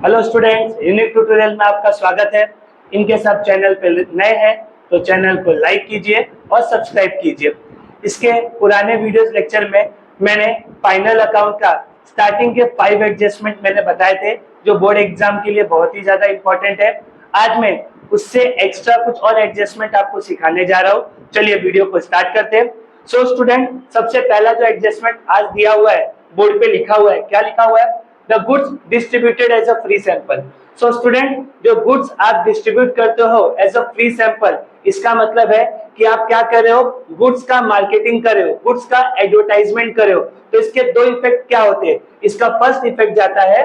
Hello students, unique tutorial में आपका स्वागत है। इनके सब चैनल पे नए हैं तो चैनल को लाइक कीजिए और सब्सक्राइब कीजिए। इसके पुराने वीडियोस लेक्चर में मैंने फाइनल अकाउंट का स्टार्टिंग के 5 एडजस्टमेंट मैंने बताए थे जो बोर्ड एग्जाम के लिए बहुत ही ज्यादा इंपॉर्टेंट है। आज मैं उससे एक्स्ट्रा कुछ और एडजस्टमेंट आपको सिखाने जा रहा हूँ। चलिए वीडियो को स्टार्ट करते हैं। सो स्टूडेंट, सबसे पहला जो एडजस्टमेंट आज दिया हुआ है, बोर्ड पे लिखा हुआ है, क्या लिखा हुआ है? The goods distributed as a free sample. So student, जो goods आप डिस्ट्रीब्यूट करते हो एज अ फ्री सैंपल, इसका मतलब है कि आप क्या कर रहे हो? गुड्स का मार्केटिंग कर रहे हो, गुड्स का एडवर्टाइजमेंट कर रहे हो। तो इसके दो इफेक्ट क्या होते हैं? इसका फर्स्ट इफेक्ट जाता है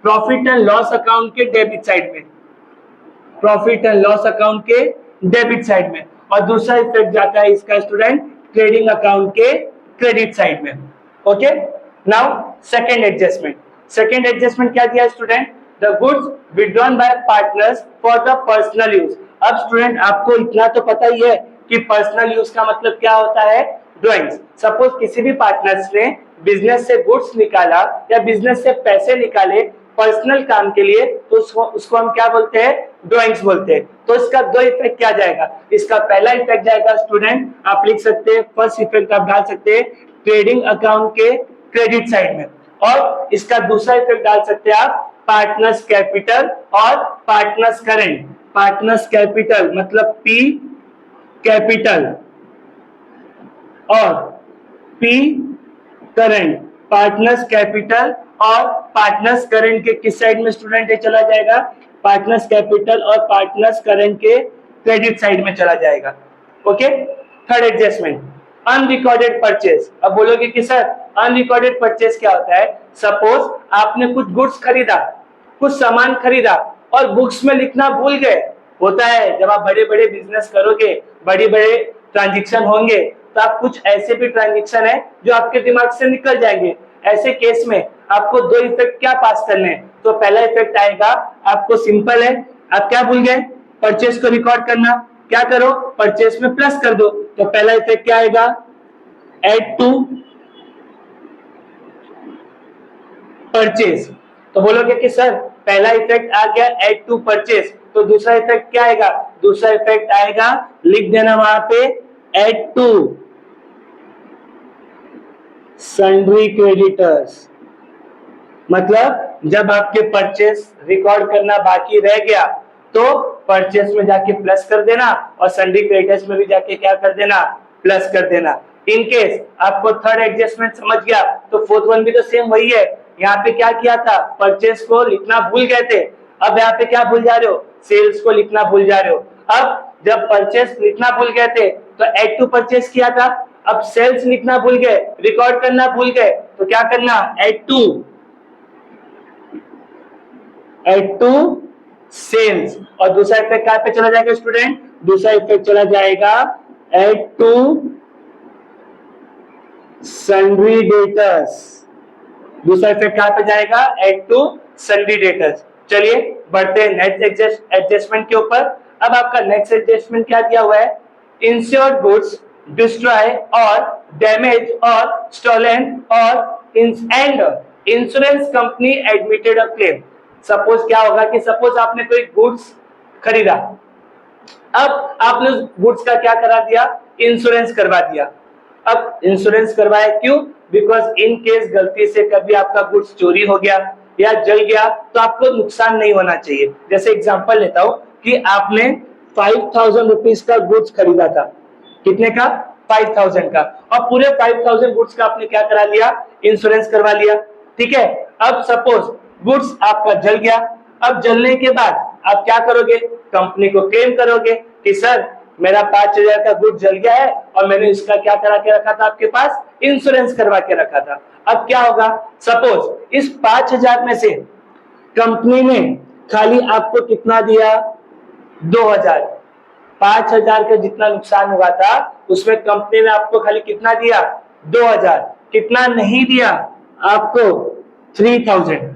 प्रॉफिट एंड लॉस अकाउंट के डेबिट साइड में, प्रॉफिट एंड लॉस अकाउंट के डेबिट साइड में, और दूसरा इफेक्ट जाता है इसका स्टूडेंट ट्रेडिंग अकाउंट के क्रेडिट साइड में। ओके, नाउ सेकेंड एडजस्टमेंट क्या दिया student? The goods withdrawn bye partners for the personal use. अब स्टूडेंट, आपको इतना तो पता ही है कि पर्सनल यूज का मतलब क्या होता है? ड्राइंग्स। सपोज किसी भी पार्टनर्स ने बिजनेस से गुड्स निकाला या बिजनेस से पैसे निकाले पर्सनल काम के लिए, तो उसको हम क्या बोलते हैं? ड्राइंग्स बोलते हैं। तो इसका दो इफेक्ट क्या जाएगा? इसका पहला इफेक्ट जाएगा स्टूडेंट, आप लिख सकते हैं, फर्स्ट इफेक्ट आप डाल सकते हैं ट्रेडिंग अकाउंट के क्रेडिट साइड में, और इसका दूसरा इफेक्ट डाल सकते हैं आप पार्टनर्स कैपिटल और पार्टनर्स करंट। पार्टनर्स कैपिटल मतलब पी कैपिटल और पी करंट। पार्टनर्स कैपिटल और पार्टनर्स करंट के किस साइड में स्टूडेंट चला जाएगा? पार्टनर्स कैपिटल और पार्टनर्स करंट के क्रेडिट साइड में चला जाएगा। Okay, third adjustment unrecorded purchase. अब बोलोगे कि सर अनरिकॉर्डेड परचेज क्या होता है? सपोज आपने कुछ गुड्स खरीदा, कुछ सामान खरीदा और बुक्स में लिखना भूल गए। होता है जब आप बड़े बड़े बिजनेस करोगे, बड़े बड़े ट्रांजैक्शन होंगे, तो आप कुछ ऐसे भी ट्रांजैक्शन है जो आपके दिमाग से निकल जाएंगे। ऐसे केस में आपको दो इफेक्ट क्या पास करने हैं? तो पहला इफेक्ट आएगा, आपको सिंपल है, आप क्या भूल गए? परचेज को रिकॉर्ड करना। क्या करो? परचेज में प्लस कर दो। तो पहला इफेक्ट क्या आएगा? Add to purchase. तो बोलोगे कि सर पहला इफेक्ट आ गया एड टू परचेज, तो दूसरा इफेक्ट क्या आएगा? दूसरा इफेक्ट आएगा, लिख देना वहां पे, एड टू सन्ड्री क्रेडिटर्स। मतलब जब आपके परचेज रिकॉर्ड करना बाकी रह गया तो परचेज में जाके प्लस कर देना और सन्ड्री क्रेडिटर्स में भी जाके क्या कर देना? प्लस कर देना। इन केस आपको थर्ड एडजस्टमेंट समझ गया तो फोर्थ वन भी तो सेम वही है। यहाँ पे क्या किया था? परचेज को लिखना भूल गए थे, अब यहाँ पे क्या भूल जा रहे हो? सेल्स को लिखना भूल जा रहे हो। अब जब परचेज लिखना भूल गए थे तो एड टू परचेज किया था, अब सेल्स लिखना भूल गए, रिकॉर्ड करना भूल गए, तो क्या करना? Add to sales. और दूसरा इफेक्ट कहां पे चला जाएगा स्टूडेंट? दूसरा इफेक्ट चला जाएगा एड टू सन्ड्री डेटर्स। दूसरा इफेक्ट कहां पे जाएगा? Add to sundry debtors. चलिए बढ़ते हैं नेक्स्ट एडजस्टमेंट के ऊपर। अब आपका नेक्स्ट एडजस्टमेंट क्या दिया हुआ है? इंश्योर्ड गुड्स डिस्ट्रॉय और डैमेज और स्टोलन और and insurance company admitted a claim. Suppose क्या होगा कि सपोज आपने कोई गुड्स खरीदा, अब आपने उस गुड्स का क्या करा दिया? इंश्योरेंस करवा दिया। अब इंश्योरेंस करवाया क्यों? बिकॉज इन केस गलती से कभी आपका गुड्स चोरी हो गया या जल गया तो आपको नुकसान नहीं होना चाहिए। जैसे एग्जांपल लेता हूं कि आपने 5000 रुपीज का गुड्स खरीदा था। कितने का? 5000 का। और पूरे 5000 गुड्स का आपने क्या करा लिया? इंश्योरेंस करवा लिया। ठीक है, अब सपोज गुड्स आपका जल गया। अब जलने के बाद आप क्या करोगे? कंपनी को क्लेम करोगे कि सर मेरा 5000 का गुड्स जल गया है और मैंने इसका क्या करा के रखा था? आपके पास इंश्योरेंस करवा के रखा था। अब क्या होगा? सपोज इस 5000 में से कंपनी ने खाली आपको कितना दिया? 2000। 5000 का जितना नुकसान हुआ था उसमें कंपनी ने आपको खाली कितना दिया? 2000। कितना नहीं दिया आपको? 3000।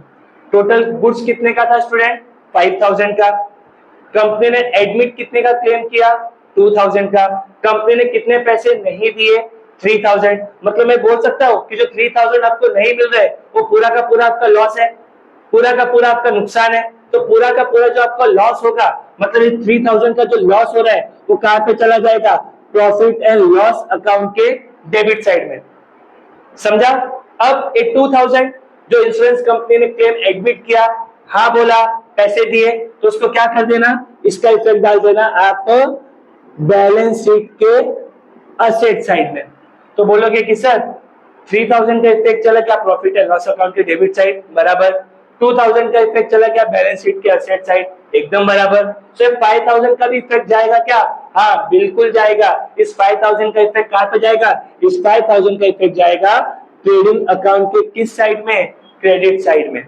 टोटल गुड्स कितने का था स्टूडेंट? 5000 का। कंपनी ने एडमिट कितने का क्लेम किया? 2000 का। कंपनी ने कितने पैसे नहीं दिए? 3000। मतलब मैं बोल सकता हूँ कि जो 3000 आपको नहीं मिल रहे वो पूरा का पूरा आपका लॉस है, पूरा का पूरा आपका नुकसान है, तो पूरा का पूरा जो आपका लॉस होगा, मतलब 3000 का जो लॉस हो रहा है वो कहां पे चला जाएगा, प्रॉफिट एंड लॉस अकाउंट के डेबिट साइड में। समझा? अब ये 2000 जो इंश्योरेंस कंपनी ने क्लेम एडमिट किया, हाँ बोला, पैसे दिए, तो उसको क्या कर देना, इसका इफेक्ट डाल देना आप बैलेंस शीट के असेट साइड में। तो बोलोगे कि सर 3000 का इफेक्ट चला क्या प्रॉफिट एंड लॉस अकाउंट के डेबिट साइड, बराबर। 2000 का इफेक्ट चला क्या बैलेंस शीट के असेट साइड, एकदम बराबर। सिर्फ 5000 का भी इफेक्ट जाएगा क्या, हाँ बिल्कुल जाएगा। इस 5000 का इफेक्ट कहां पे जाएगा, इस 5000 का इफेक्ट जाएगा ट्रेडिंग अकाउंट के किस साइड में, क्रेडिट साइड में।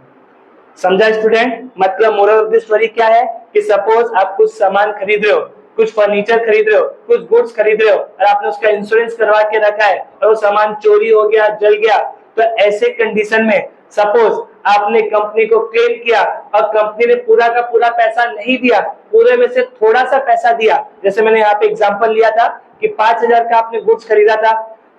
समझा स्टूडेंट? मतलब मोरल ऑफ द स्टोरी क्या है कि सपोज आप कुछ सामान खरीद रहे हो, कुछ फर्नीचर खरीद रहे हो, कुछ गुड्स खरीद रहे हो और आपने उसका इंश्योरेंस करवा के रखा है और वो सामान चोरी हो गया, जल गया, तो ऐसे कंडीशन में सपोज आपने कंपनी को क्लेम किया और कंपनी ने पूरा का पूरा पैसा नहीं दिया, पूरे में से थोड़ा सा पैसा दिया। जैसे मैंने यहाँ पे एग्जांपल लिया था कि 5000 का आपने गुड्स खरीदा था,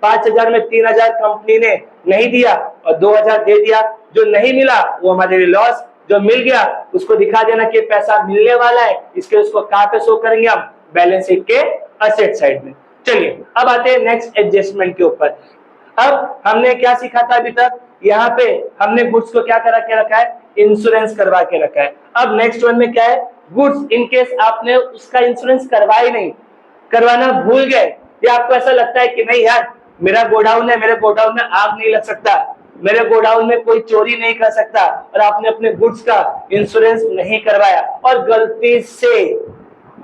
5000 में 3000 कंपनी ने नहीं दिया और 2000 दे दिया। जो नहीं मिला वो हमारे लिए लॉस, जो मिल गया उसको दिखा देना कि पैसा मिलने वाला है, इसके उसको कहां पे शो करेंगे हम, बैलेंस शीट के असेट साइड में। चलिए अब आते हैं नेक्स्ट एडजस्टमेंट के ऊपर। अब हमने क्या सीखा था अभी तक, यहाँ पे हमने गुड्स को क्या करा के रखा है, इंश्योरेंस करवा के रखा है। अब नेक्स्ट वन में क्या है, गुड्स इन केस आपने उसका इंश्योरेंस करवा ही नहीं, करवाना भूल गए, या आपको ऐसा लगता है कि नहीं यार मेरा गोडाउन है, मेरे गोडाउन में आग नहीं लग सकता, मेरे गोडाउन में कोई चोरी नहीं कर सकता, और आपने अपने गुड्स का इंश्योरेंस नहीं करवाया और गलती से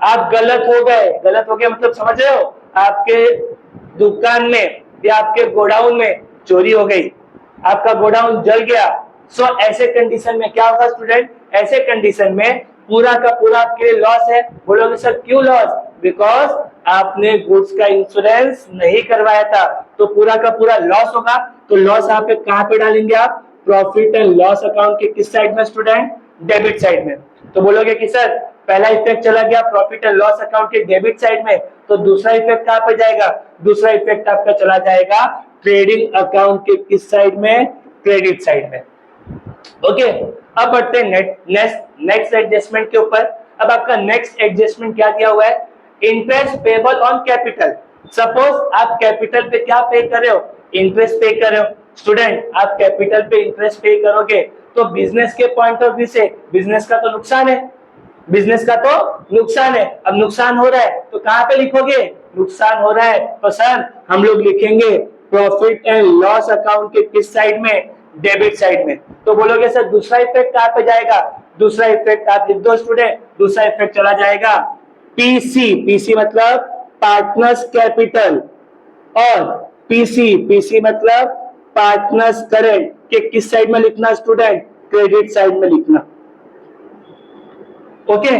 आप गलत हो गए। गलत हो गया मतलब समझ रहे हो, आपके दुकान में या आपके गोडाउन में चोरी हो गई, आपका गोडाउन जल गया। सो ऐसे कंडीशन में क्या होगा स्टूडेंट, ऐसे कंडीशन में पूरा का पूरा आपके लिए लॉस है। बोलोगे सर क्यों लॉस, बिकॉज आपने गुड्स का इंश्योरेंस नहीं करवाया था, तो पूरा का पूरा लॉस होगा। तो लॉस आप कहां पे डालेंगे आप, प्रॉफिट एंड लॉस अकाउंट के किस साइड में स्टूडेंट, डेबिट साइड में। तो बोलोगे कि सर पहला इफेक्ट चला गया प्रॉफिट एंड लॉस अकाउंट के डेबिट साइड में, तो दूसरा इफेक्ट कहां पे जाएगा, दूसरा इफेक्ट आपका चला जाएगा ट्रेडिंग अकाउंट के किस साइड में, क्रेडिट साइड में। ओके, अब बढ़ते हैं नेक्स्ट एडजस्टमेंट के ऊपर। अब आपका नेक्स्ट एडजस्टमेंट क्या दिया हुआ है, interest payable on capital. Suppose आप कैपिटल पे क्या पे कर रहे हो, इंटरेस्ट पे कर रहे हो। स्टूडेंट आप कैपिटल पे इंटरेस्ट पे करोगे तो बिजनेस के पॉइंट ऑफ व्यू से बिजनेस का तो नुकसान है, बिजनेस का तो नुकसान है। अब नुकसान हो रहा है तो कहां पे लिखोगे, नुकसान हो रहा है तो सर हम लोग लिखेंगे प्रॉफिट एंड लॉस अकाउंट के किस साइड में, डेबिट साइड में। तो बोलोगे सर दूसरा इफेक्ट कहां पे जाएगा, दूसरा इफेक्ट आप लिख दो स्टूडेंट, दूसरा इफेक्ट चला जाएगा पीसी। पीसी मतलब पार्टनर्स कैपिटल, और पीसी मतलब पार्टनर्स करेंट के किस साइड में लिखना स्टूडेंट, क्रेडिट साइड में लिखना। ओके,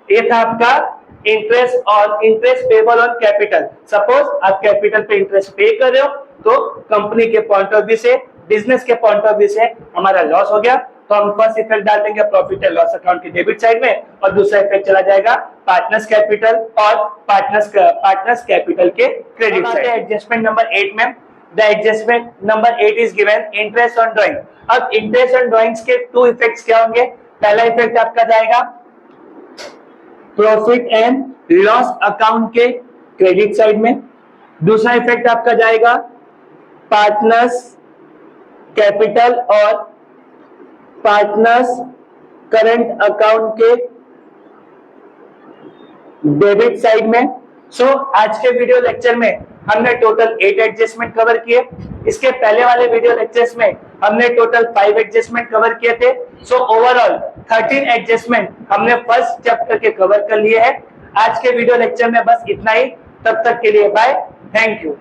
ये था आपका interest payable on capital. Suppose आप कैपिटल पे इंटरेस्ट पे कर रहे हो तो कंपनी के पॉइंट ऑफ व्यू से, बिजनेस के पॉइंट ऑफ व्यू से हमारा लॉस हो गया, तो हम फर्स्ट इफेक्ट डाल देंगे प्रॉफिट एंड लॉस अकाउंट के डेबिट साइड में, और दूसरा इफेक्ट चला जाएगा पार्टनर्स कैपिटल और पार्टनर्स कैपिटल के क्रेडिट साइड। एडजस्टमेंट नंबर 8 में, the adjustment number 8 is given interest on drawing. अब इंटरेस्ट ऑन ड्राइंग्स के टू इफेक्ट्स क्या होंगे, पहला इफेक्ट आपका जाएगा प्रॉफिट एंड लॉस अकाउंट के क्रेडिट साइड में, दूसरा इफेक्ट आपका जाएगा पार्टनर्स कैपिटल और पार्टनर्स करंट अकाउंट के डेबिट साइड में। सो आज के वीडियो लेक्चर में हमने टोटल 8 एडजस्टमेंट कवर किए। इसके पहले वाले वीडियो लेक्चर्स में हमने टोटल 5 एडजस्टमेंट कवर किए थे। सो ओवरऑल 13 एडजस्टमेंट हमने फर्स्ट चैप्टर के कवर कर लिए हैं। आज के वीडियो लेक्चर में बस इतना ही, तब तक के लिए बाय, थैंक यू।